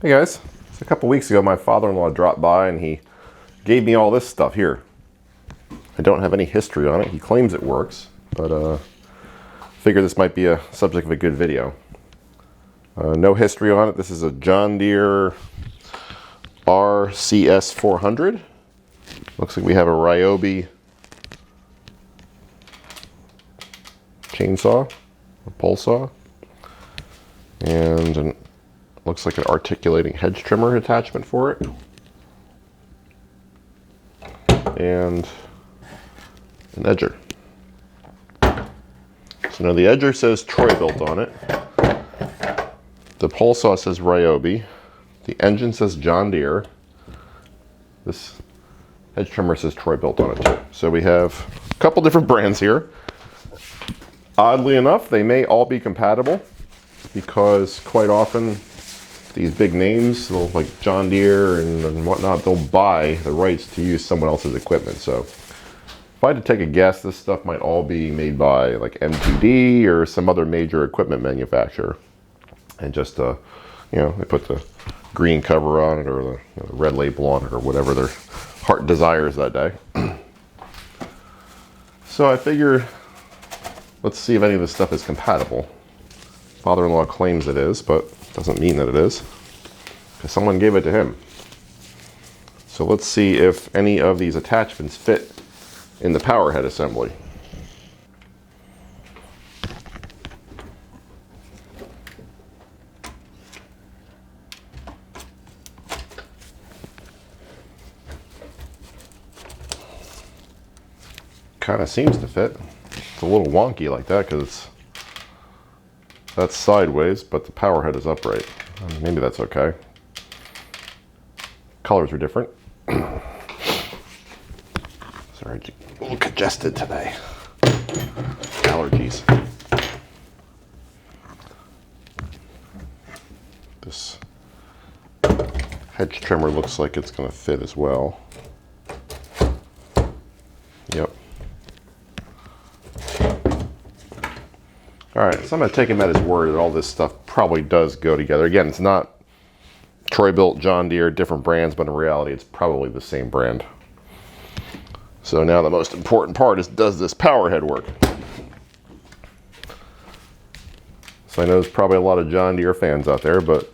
Hey guys, so a couple weeks ago my father-in-law dropped by and he gave me all this stuff here. I don't have any history on it. He claims it works, but figure this might be a subject of a good video. No history on it. This is a John Deere RCS400. Looks like we have a Ryobi chainsaw, a pole saw, and looks like an articulating hedge trimmer attachment for it, and an edger. So now the edger says Troy-Bilt on it. The pole saw says Ryobi. The engine says John Deere. This hedge trimmer says Troy-Bilt on it too. So we have a couple different brands here. Oddly enough, they may all be compatible because quite often these big names, like John Deere and whatnot, they'll buy the rights to use someone else's equipment. So if I had to take a guess, this stuff might all be made by like MTD or some other major equipment manufacturer. And just, they put the green cover on it or the red label on it or whatever their heart desires that day. So I figure, let's see if any of this stuff is compatible. Father-in-law claims it is, but doesn't mean that it is, because someone gave it to him. So let's see if any of these attachments fit in the power head assembly. Kind of seems to fit. It's a little wonky like that because that's sideways, but the power head is upright. Maybe that's okay. Colors are different. Sorry, a little congested today. Allergies. This hedge trimmer looks like it's going to fit as well. Yep. Alright, so I'm going to take him at his word that all this stuff probably does go together. Again, it's not Troy-Bilt, John Deere, different brands, but in reality it's probably the same brand. So now the most important part is, does this power head work? So I know there's probably a lot of John Deere fans out there, but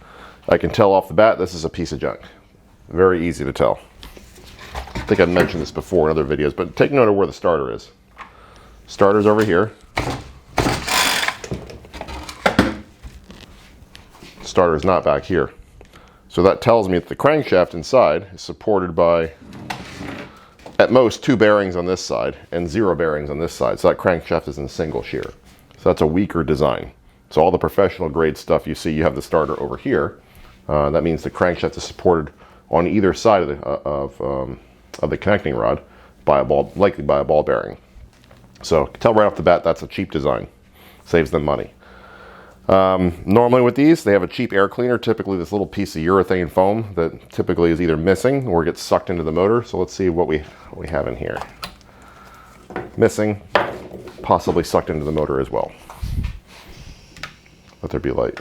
I can tell off the bat this is a piece of junk. Very easy to tell. I think I've mentioned this before in other videos, but take note of where the starter is. Starter's over here. Starter is not back here. So that tells me that the crankshaft inside is supported by at most 2 bearings on this side and 0 bearings on this side. So that crankshaft is in single shear. So that's a weaker design. So all the professional grade stuff you see, you have the starter over here. That means the crankshaft is supported on either side of the connecting rod by a ball, likely by a ball bearing. So tell right off the bat that's a cheap design. Saves them money. Normally with these, they have a cheap air cleaner, typically this little piece of urethane foam that typically is either missing or gets sucked into the motor. So let's see what we have in here. Missing, possibly sucked into the motor as well. Let there be light.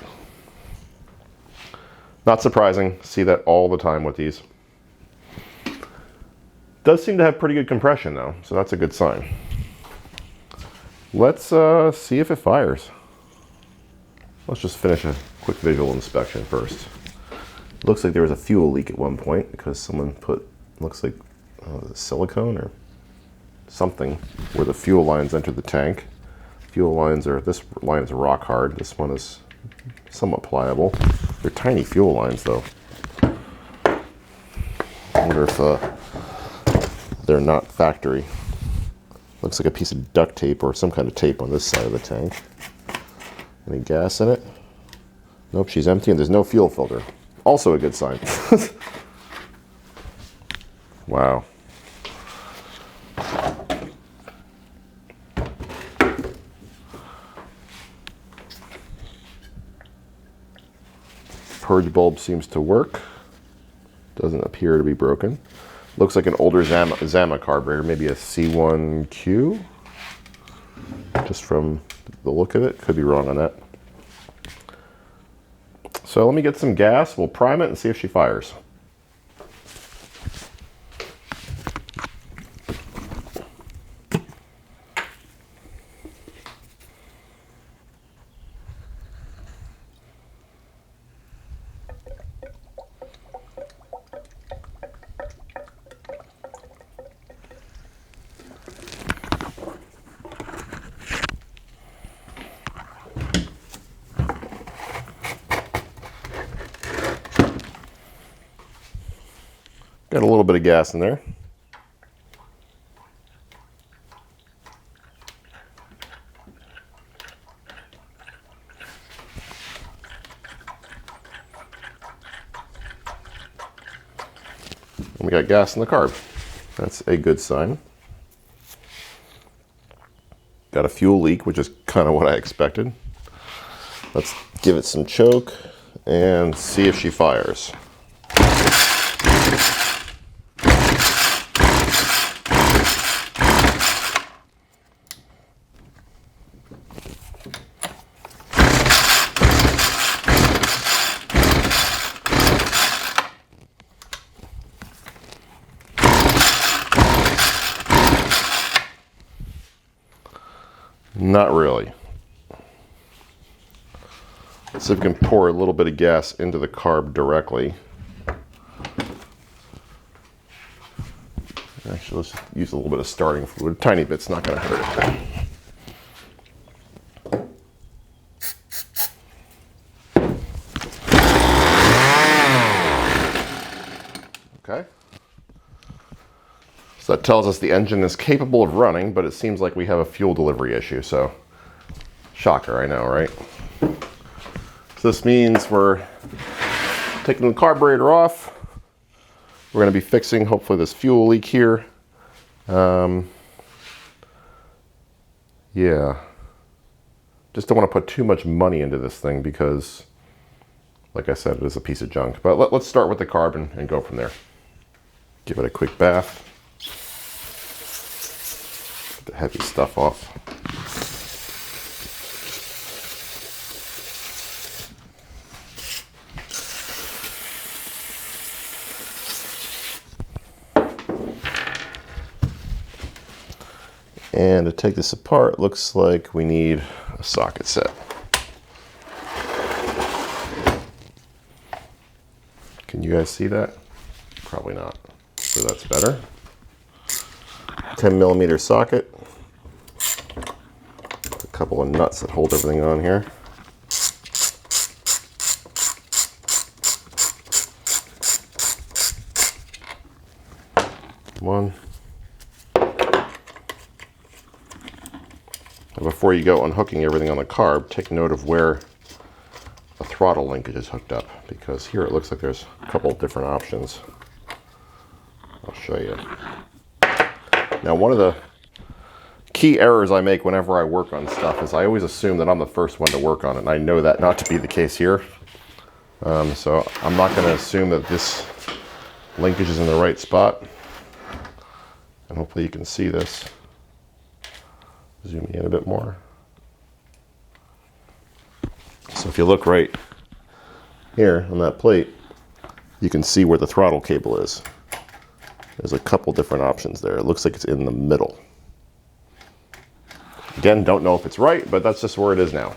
Not surprising, see that all the time with these. Does seem to have pretty good compression though, so that's a good sign. Let's see if it fires. Let's just finish a quick visual inspection first. Looks like there was a fuel leak at one point because someone put, looks like silicone or something where the fuel lines enter the tank. Fuel lines are, this line is rock hard. This one is somewhat pliable. They're tiny fuel lines though. I wonder if they're not factory. Looks like a piece of duct tape or some kind of tape on this side of the tank. Any gas in it? Nope, she's empty and there's no fuel filter. Also a good sign. Wow. Purge bulb seems to work. Doesn't appear to be broken. Looks like an older Zama carburetor, maybe a C1Q. Just from the look of it, could be wrong on that. So let me get some gas, we'll prime it and see if she fires. Got a little bit of gas in there. And we got gas in the carb. That's a good sign. Got a fuel leak, which is kind of what I expected. Let's give it some choke and see if she fires. Not really. Let's see if we can pour a little bit of gas into the carb directly. Actually, let's use a little bit of starting fluid. A tiny bit's not going to hurt. Okay. So that tells us the engine is capable of running, but it seems like we have a fuel delivery issue, so shocker, I know, right? So this means we're taking the carburetor off. We're going to be fixing, hopefully, this fuel leak here. Yeah. Just don't want to put too much money into this thing because, like I said, it is a piece of junk. But let's start with the carb and go from there. Give it a quick bath. Get the heavy stuff off. And to take this apart, looks like we need a socket set. Can you guys see that? Probably not. So that's better. 10mm socket. A couple of nuts that hold everything on here. One. Before you go unhooking everything on the carb, take note of where the throttle linkage is hooked up, because here it looks like there's a couple different options. I'll show you. Now, one of the key errors I make whenever I work on stuff is I always assume that I'm the first one to work on it, and I know that not to be the case here. So I'm not going to assume that this linkage is in the right spot. And hopefully you can see this. Zoom in a bit more. So if you look right here on that plate, you can see where the throttle cable is. There's a couple different options there. It looks like it's in the middle. Again, don't know if it's right, but that's just where it is now.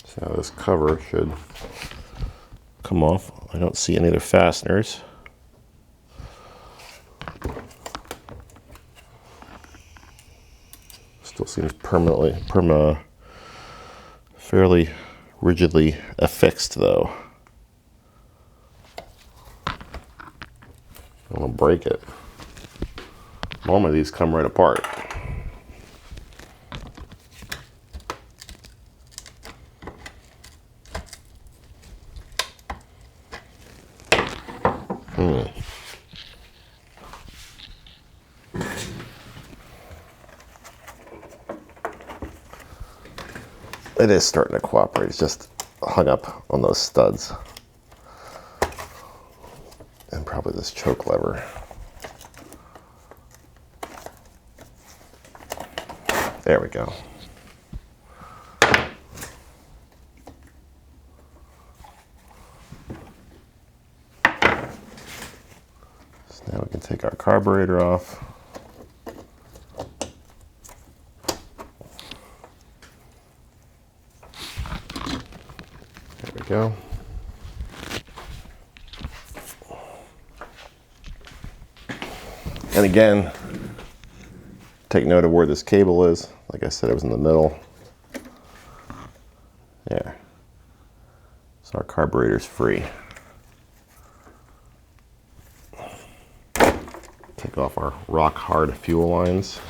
So this cover should come off. I don't see any other fasteners. Still seems fairly rigidly affixed though. I don't want to break it. Normally these come right apart. It is starting to cooperate. It's just hung up on those studs. And probably this choke lever. There we go. So now we can take our carburetor off. There we go. And again, take note of where this cable is. Like I said, it was in the middle. There. So our carburetor's free. Take off our rock hard fuel lines.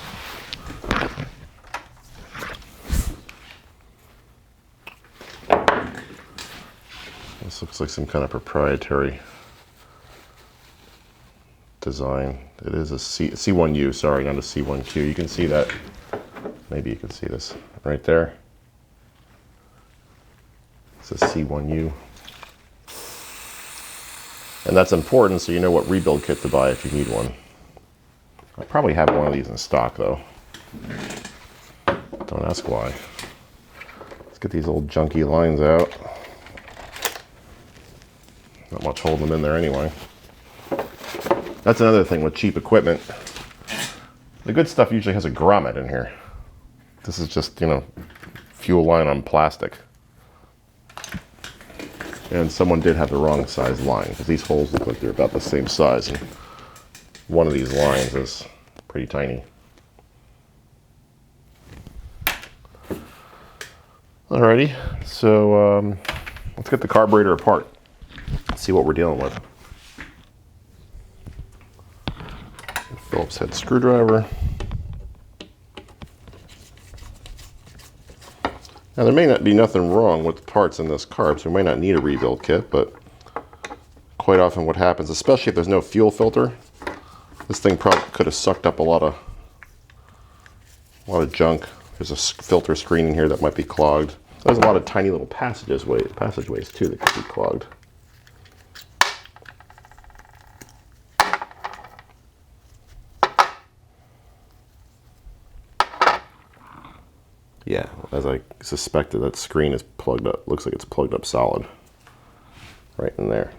This looks like some kind of proprietary design. It is a C1U, sorry, not a C1Q. You can see that. Maybe you can see this right there. It's a C1U. And that's important so you know what rebuild kit to buy if you need one. I probably have one of these in stock though. Don't ask why. Let's get these old junky lines out. Not much holding them in there anyway. That's another thing with cheap equipment. The good stuff usually has a grommet in here. This is just, you know, fuel line on plastic. And someone did have the wrong size line because these holes look like they're about the same size. And one of these lines is pretty tiny. Alrighty, so let's get the carburetor apart. See what we're dealing with. Phillips head screwdriver. Now there may not be nothing wrong with the parts in this carb, so we might not need a rebuild kit, but quite often what happens, especially if there's no fuel filter, this thing probably could have sucked up a lot of junk. There's a filter screen in here that might be clogged. There's a lot of tiny little passageways too that could be clogged. Yeah, as I suspected, that screen is plugged up. Looks like it's plugged up solid. Right in there.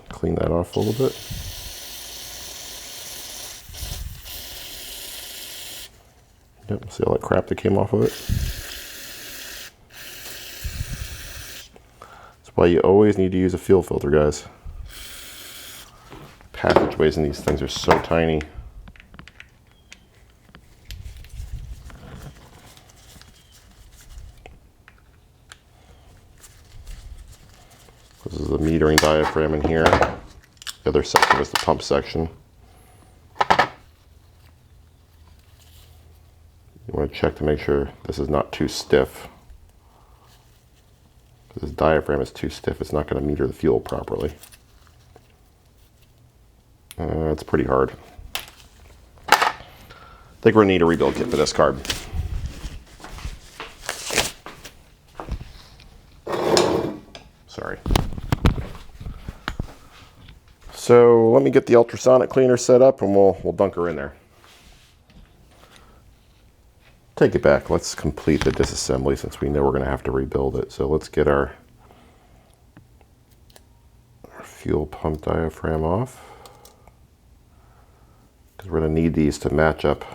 Clean that off a little bit. Yep, see all that crap that came off of it? That's why you always need to use a fuel filter, guys. Passageways in these things are so tiny. This is the metering diaphragm in here. The other section is the pump section. You want to check to make sure this is not too stiff. If this diaphragm is too stiff, it's not going to meter the fuel properly. It's pretty hard. I think we're going to need a rebuild kit for this carb. Sorry. So let me get the ultrasonic cleaner set up and we'll dunk her in there. Take it back. Let's complete the disassembly since we know we're going to have to rebuild it. So let's get our fuel pump diaphragm off. Because we're going to need these to match up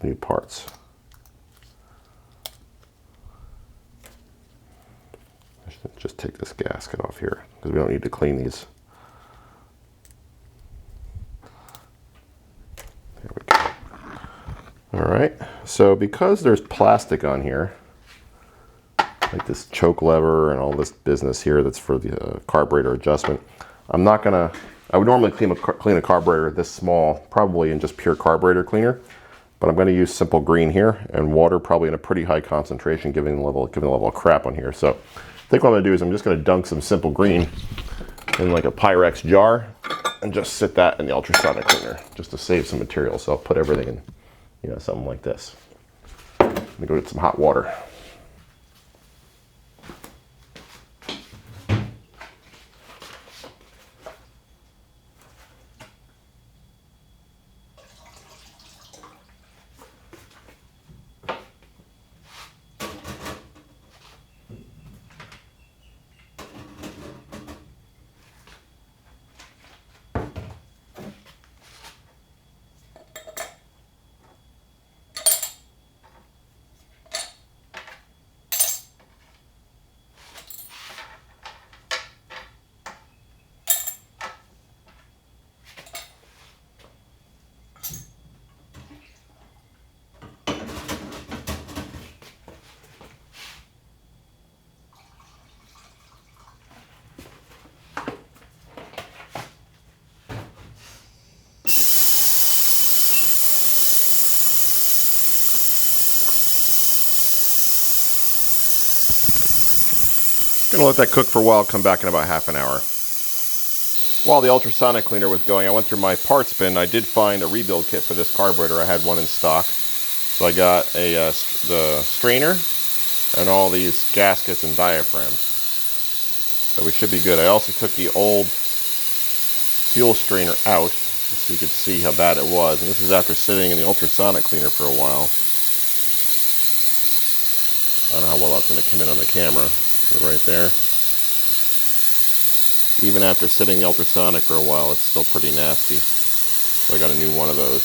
new parts. I should just take this gasket off here because we don't need to clean these. There we go. Alright, so because there's plastic on here, like this choke lever and all this business here that's for the carburetor adjustment, I would normally clean a carburetor this small, probably in just pure carburetor cleaner, but I'm going to use simple green here and water probably in a pretty high concentration given the level of crap on here. So I think what I'm going to do is I'm just going to dunk some simple green in like a Pyrex jar and just sit that in the ultrasonic cleaner just to save some material. So I'll put everything in, you know, something like this. Let me go get some hot water. Gonna let that cook for a while, come back in about half an hour. While the ultrasonic cleaner was going, I went through my parts bin. I did find a rebuild kit for this carburetor. I had one in stock. So I got the strainer and all these gaskets and diaphragms. So we should be good. I also took the old fuel strainer out, so you could see how bad it was. And this is after sitting in the ultrasonic cleaner for a while. I don't know how well that's going to come in on the camera. But right there. Even after sitting the ultrasonic for a while, it's still pretty nasty. So I got a new one of those.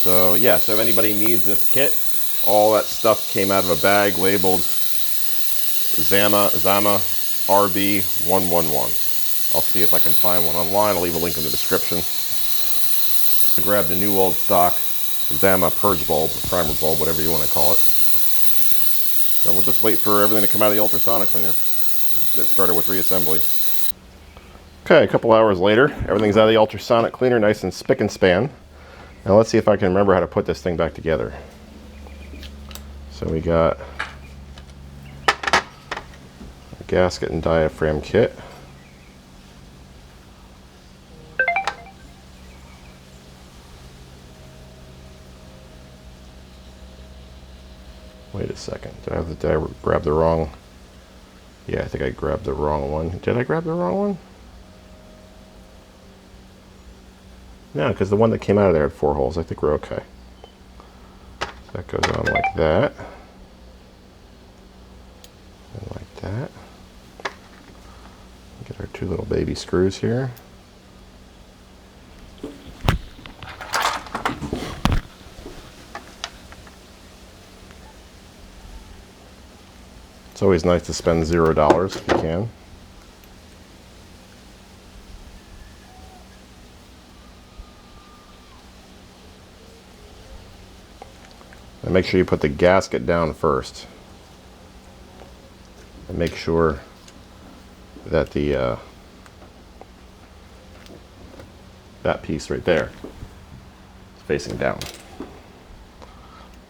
So yeah, so if anybody needs this kit, all that stuff came out of a bag labeled Zama RB111. I'll see if I can find one online. I'll leave a link in the description. I grabbed a new old stock Zama purge bulb, or primer bulb, whatever you want to call it. Then we'll just wait for everything to come out of the ultrasonic cleaner. Get started with reassembly. Okay, a couple hours later, everything's out of the ultrasonic cleaner, nice and spick and span. Now let's see if I can remember how to put this thing back together. So we got a gasket and diaphragm kit. Wait a second, did I grab the wrong? Yeah, I think I grabbed the wrong one. Did I grab the wrong one? No, because the one that came out of there had 4 holes. I think we're okay. So that goes on like that. And like that. Get our 2 little baby screws here. It's always nice to spend $0 if you can. And make sure you put the gasket down first. And make sure that the that piece right there is facing down. Just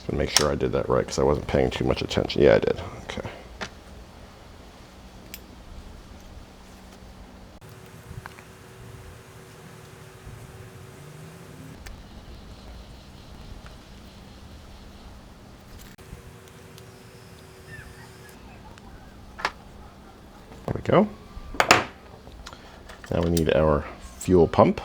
gonna make sure I did that right because I wasn't paying too much attention. Yeah, I did. Okay. There we go. Now we need our fuel pump.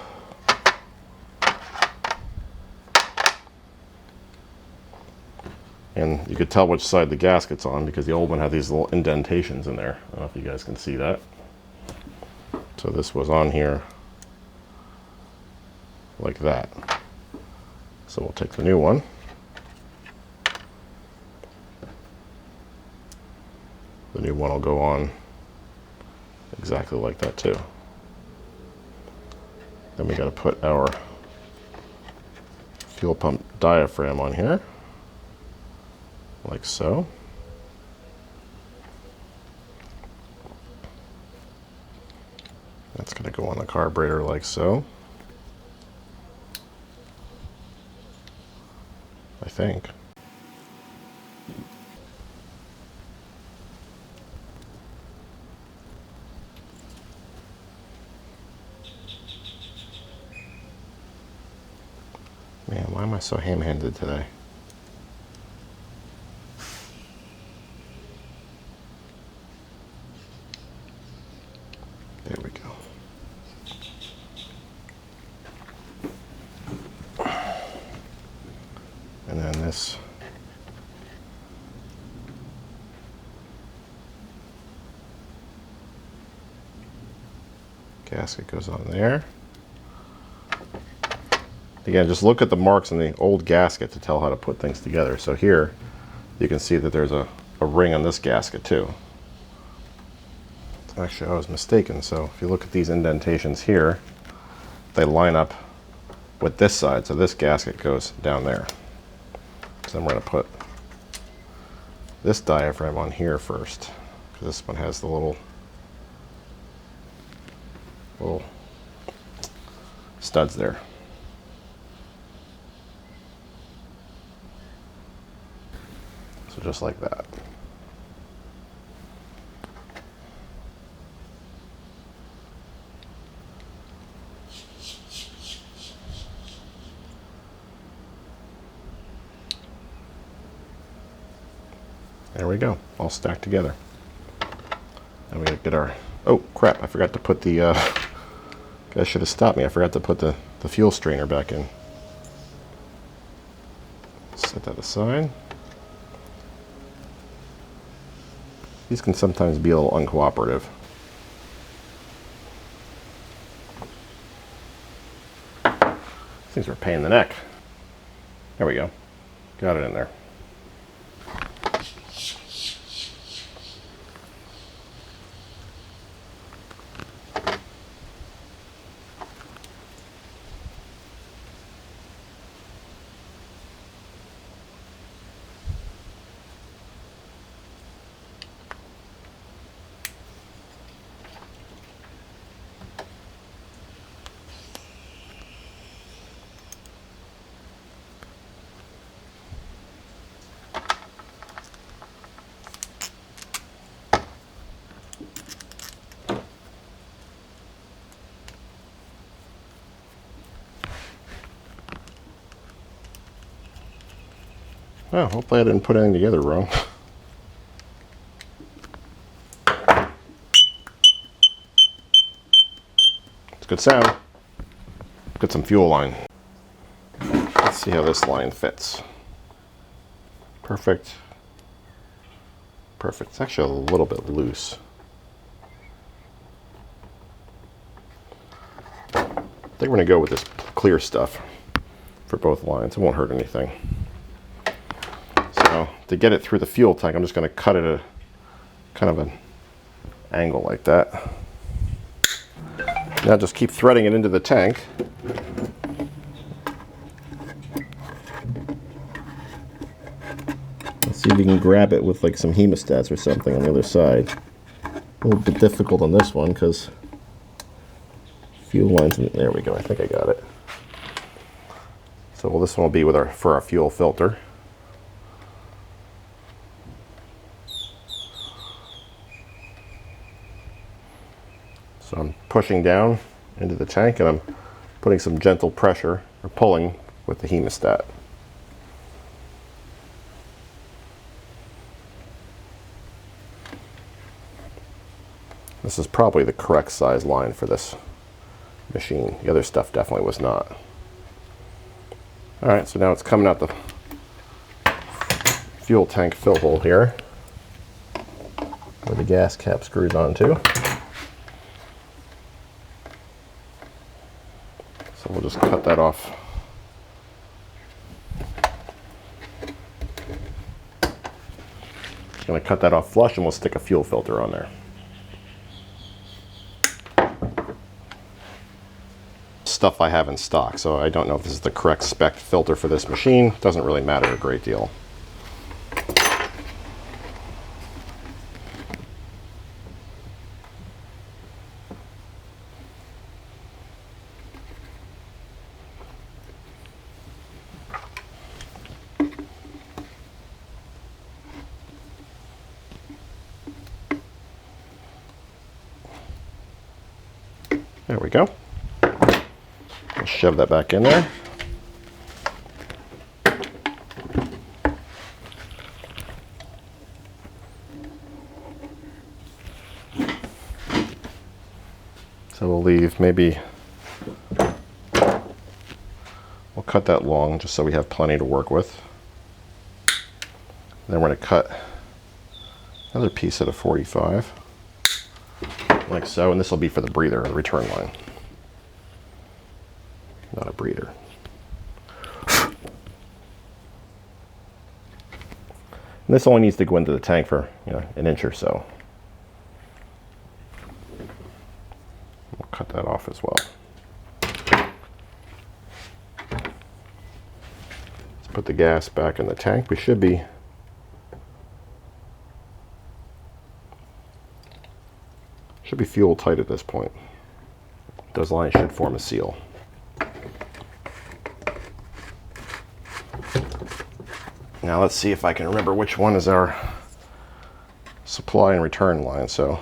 And you could tell which side the gasket's on because the old one had these little indentations in there. I don't know if you guys can see that. So this was on here like that. So we'll take the new one. The new one will go on exactly like that too. Then we got to put our fuel pump diaphragm on here, like so. That's going to go on the carburetor like so, I think. Man, why am I so ham-handed today? There we go. And then this gasket goes on there. Again, just look at the marks in the old gasket to tell how to put things together. So here, you can see that there's a ring on this gasket too. Actually, I was mistaken. So if you look at these indentations here, they line up with this side. So this gasket goes down there. So then we're going to put this diaphragm on here first, because this one has the little studs there. So just like that. There we go, all stacked together. Now we gotta get our, oh crap, I forgot to put the, guys should have stopped me. I forgot to put the fuel strainer back in. Set that aside. These can sometimes be a little uncooperative. These are a pain in the neck. There we go. Got it in there. Oh, hopefully I didn't put anything together wrong. It's a good sound. Get some fuel line. Let's see how this line fits. Perfect. Perfect. It's actually a little bit loose. I think we're going to go with this clear stuff for both lines. It won't hurt anything. So to get it through the fuel tank, I'm just going to cut it at a kind of an angle like that. Now just keep threading it into the tank. Let's see if we can grab it with like some hemostats or something on the other side. A little bit difficult on this one because fuel lines. There we go. I think I got it. So this one will be with for our fuel filter. So I'm pushing down into the tank and I'm putting some gentle pressure or pulling with the hemostat. This is probably the correct size line for this machine. The other stuff definitely was not. Alright, so now it's coming out the fuel tank fill hole here, where the gas cap screws onto. So we'll just cut that off. Just going to cut that off flush and we'll stick a fuel filter on there. Stuff I have in stock, so I don't know if this is the correct spec filter for this machine. Doesn't really matter a great deal. There we go. I'll shove that back in there. So we'll leave maybe, we'll cut that long just so we have plenty to work with. Then we're going to cut another piece at a 45. Like so, and this will be for the breather, the return line. Not a breather. And this only needs to go into the tank for, an inch or so. We'll cut that off as well. Let's put the gas back in the tank. We should be fuel tight at this point. Those lines should form a seal. Now let's see if I can remember which one is our supply and return line. So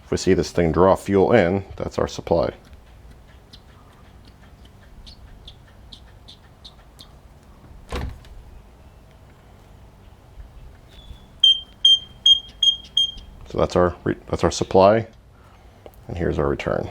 if we see this thing draw fuel in, that's our supply. that's our supply, and here's our return.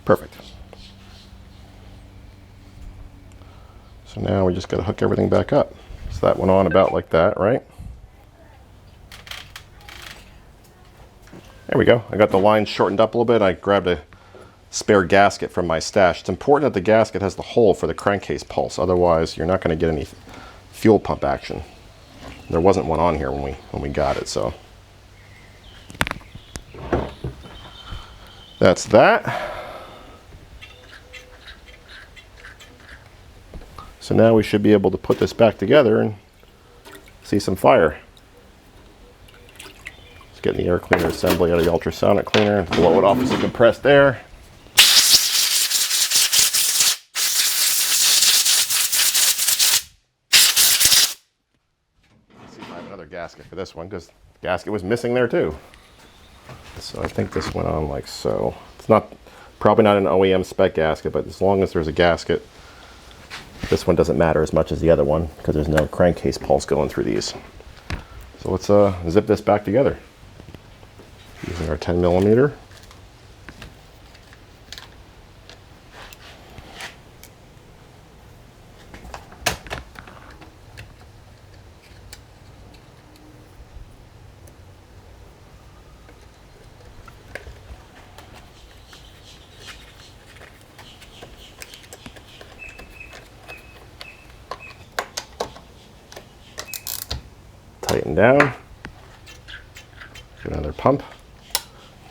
Perfect. So now we just got to hook everything back up. So that went on about like that, right? There we go. I got the lines shortened up a little bit. I grabbed a spare gasket from my stash. It's important that the gasket has the hole for the crankcase pulse. Otherwise, you're not going to get any fuel pump action. There wasn't one on here when we got it, so that's that. So now we should be able to put this back together and see some fire. Just getting the air cleaner assembly out of the ultrasonic cleaner and blow it off with some compressed air. Let's see if I have another gasket for this one, because the gasket was missing there too. So I think this went on like so. It's probably not an OEM spec gasket, but as long as there's a gasket, this one doesn't matter as much as the other one because there's no crankcase pulse going through these. So let's zip this back together using our 10mm. Tighten down. Give another pump.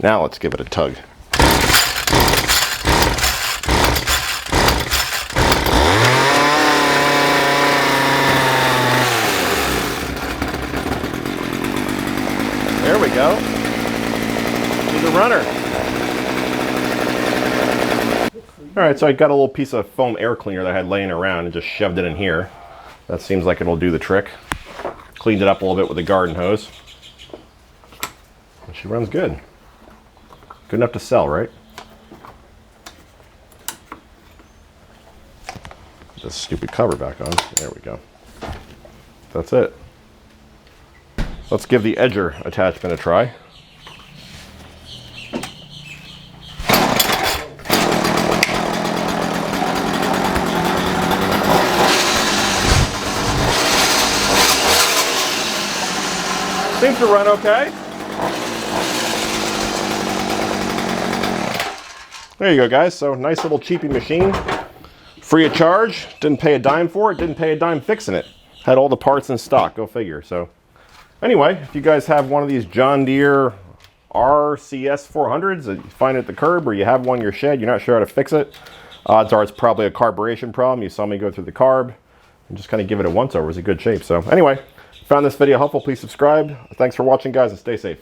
Now let's give it a tug. There we go. To the runner. All right, so I got a little piece of foam air cleaner that I had laying around and just shoved it in here. That seems like it'll do the trick. Cleaned it up a little bit with a garden hose. And she runs good. Good enough to sell, right? Put this stupid cover back on. There we go. That's it. Let's give the edger attachment a try. Seems to run okay. There you go, guys. So nice little cheapy machine. Free of charge. Didn't pay a dime for it. Didn't pay a dime fixing it. Had all the parts in stock. Go figure. So anyway, if you guys have one of these John Deere RCS400s that you find at the curb, or you have one in your shed, you're not sure how to fix it, odds are it's probably a carburation problem. You saw me go through the carb and just kind of give it a once over. It's in good shape. So anyway, found this video helpful, please subscribe. Thanks for watching, guys, and stay safe.